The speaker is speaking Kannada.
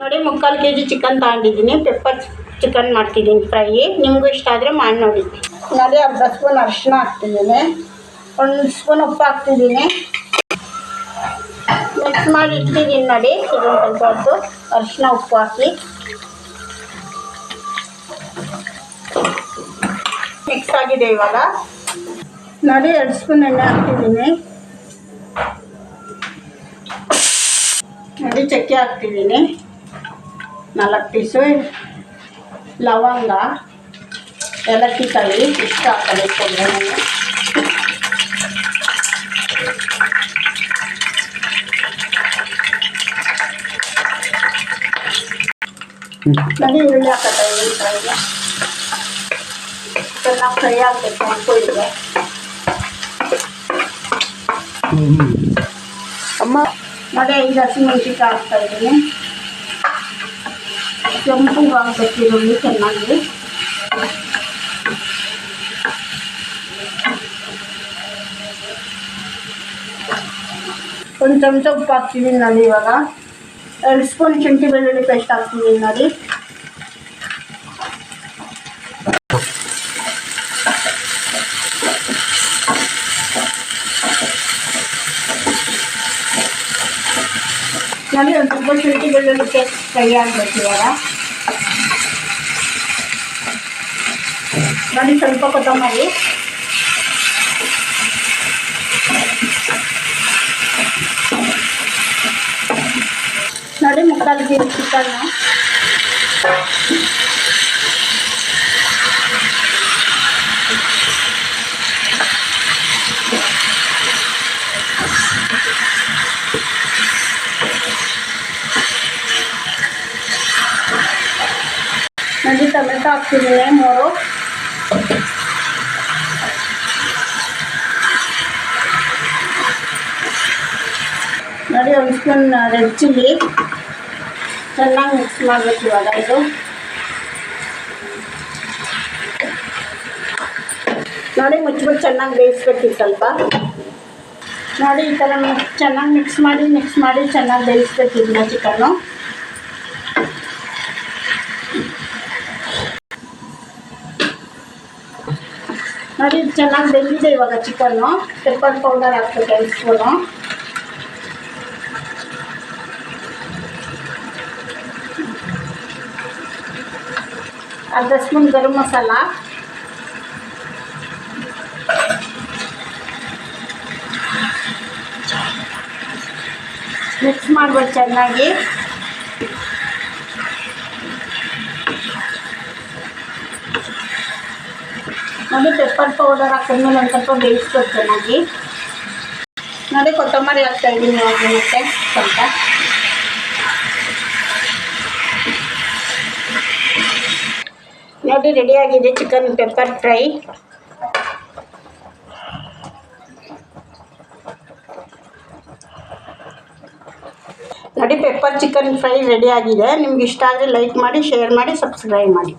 ನೋಡಿ 3/4 kg ಚಿಕನ್ ತಗೊಂಡಿದ್ದೀನಿ. ಪೆಪ್ಪರ್ ಚಿಕನ್ ಮಾಡ್ತಿದ್ದೀನಿ ಫ್ರೈ. ನಿಮಗೂ ಇಷ್ಟ ಆದರೆ ಮಾಡಿ ನೋಡಿ. ನೋಡಿ ಅರ್ಧ ಸ್ಪೂನ್ ಅರಿಶಿನ ಹಾಕ್ತಿದ್ದೀನಿ, 1 ಸ್ಪೂನ್ ಉಪ್ಪು ಹಾಕ್ತಿದ್ದೀನಿ, ಮಿಕ್ಸ್ ಮಾಡಿ ಇಟ್ಟಿದ್ದೀನಿ. ನೋಡಿ ಇದೊಂದು ಸ್ವಲ್ಪ ಹೊತ್ತು ಅರಿಶಿನ ಉಪ್ಪು ಹಾಕಿ ಮಿಕ್ಸ್ ಆಗಿದೆ. ಇವಾಗ ನೋಡಿ 2 ಸ್ಪೂನ್ ಎಣ್ಣೆ ಹಾಕ್ತಿದ್ದೀನಿ. ನೋಡಿ ಚಕ್ಕೆ ಹಾಕ್ತಿದ್ದೀನಿ, 4 ಪೀಸು ಲವಂಗ, ಏಲಕ್ಕಿ ಕಾಯಿ ಇಷ್ಟು ಹಾಕಬೇಕು. ನೋಡಿ ಈರುಳ್ಳಿ ಹಾಕತ್ತಾ ಇದ್ದೀನಿ. ಫ್ರೈಗೆ ಚೆನ್ನಾಗಿ ಫ್ರೈ ಆಗಬೇಕು ಅನ್ಕೊಂಡಿದ್ದೆ ಅಮ್ಮ. ನೋಡಿ 5 ಹಸಿಮೆಣಸಿನ್ಕಾಯಿ ಹಾಕ್ತಾ ಇದ್ದೀನಿ. ಕೆಂಪು ಆಗಬೇಕು ಈರುಳ್ಳಿ ಚೆನ್ನಾಗಿ. ಒಂದು ಚಮಚ ಉಪ್ಪು ಹಾಕ್ತಿದ್ದೀನಿ. ನೋಡಿ ಇವಾಗ 2 ಸ್ಪೂನ್ ಶುಂಠಿ ಬೆಳ್ಳುಳ್ಳಿ ಪೇಸ್ಟ್ ಹಾಕ್ತಿದ್ದೀನಿ. ನೋಡಿ ನೋಡಿ ಒಂದು ಸ್ವಲ್ಪ ಶುಂಠಿ ಬೆಳ್ಳುಳ್ಳಿ ಪೇಸ್ಟ್ ಫ್ರೈ ಆಗಬೇಕು. ಇವಾಗ ನೋಡಿ ಸ್ವಲ್ಪ ಕೊತ್ತಂಬರಿ, ನೋಡಿ 3/4 kg ಚಿಕನ್ನು. ನೋಡಿ ಟೊಮೆಟೊ ಹಾಕ್ತಿದ್ದೀನಿ 3. ನೋಡಿ 1 ಸ್ಪೂನ್ ರೆಡ್ ಚಿಲ್ಲಿ ಚೆನ್ನಾಗಿ ಮಿಕ್ಸ್ ಮಾಡಬೇಕು. ಇವಾಗ ಇದು ನೋಡಿ ಮುಚ್ಚಿಬಿಟ್ಟು ಚೆನ್ನಾಗಿ ಬೇಯಿಸ್ಬೇಕು ಸ್ವಲ್ಪ. ನೋಡಿ ಈ ಥರ ಚೆನ್ನಾಗಿ ಮಿಕ್ಸ್ ಮಾಡಿ ಚೆನ್ನಾಗಿ ಬೇಯಿಸ್ಬೇಕು ಇದನ್ನ ಚಿಕನ್ನು. ನೋಡಿ ಚೆನ್ನಾಗಿ ಬೆಂದಿದೆ ಇವಾಗ ಚಿಕನ್ನು. ಪೆಪ್ಪರ್ ಪೌಡರ್ ಹಾಕ್ಬೇಕು 2 ಸ್ಪೂನು. ಅರ್ಧ ಸ್ಪೂನ್ ಗರಂ ಮಸಾಲ, ಮಿಕ್ಸ್ ಮಾಡ್ಬೇಕು ಚೆನ್ನಾಗಿ. ನೋಡಿ ಪೆಪ್ಪರ್ ಪೌಡರ್ ಹಾಕಿದ್ಮೇಲೆ ಒಂದು ಸ್ವಲ್ಪ ಬೇಯಿಸ್ಬೇಕು ಚೆನ್ನಾಗಿ. ನೋಡಿ ಕೊತ್ತಂಬರಿ ಹಾಕ್ತಾ ಇದ್ದೀನಿ ಮತ್ತೆ ಸ್ವಲ್ಪ. ನೋಡಿ ರೆಡಿಯಾಗಿದೆ ಚಿಕನ್ ಪೆಪ್ಪರ್ ಫ್ರೈ. ನೋಡಿ ಪೆಪ್ಪರ್ ಚಿಕನ್ ಫ್ರೈ ರೆಡಿಯಾಗಿದೆ. ನಿಮ್ಗೆ ಇಷ್ಟ ಆದರೆ ಲೈಕ್ ಮಾಡಿ, ಶೇರ್ ಮಾಡಿ, ಸಬ್ಸ್ಕ್ರೈಬ್ ಮಾಡಿ.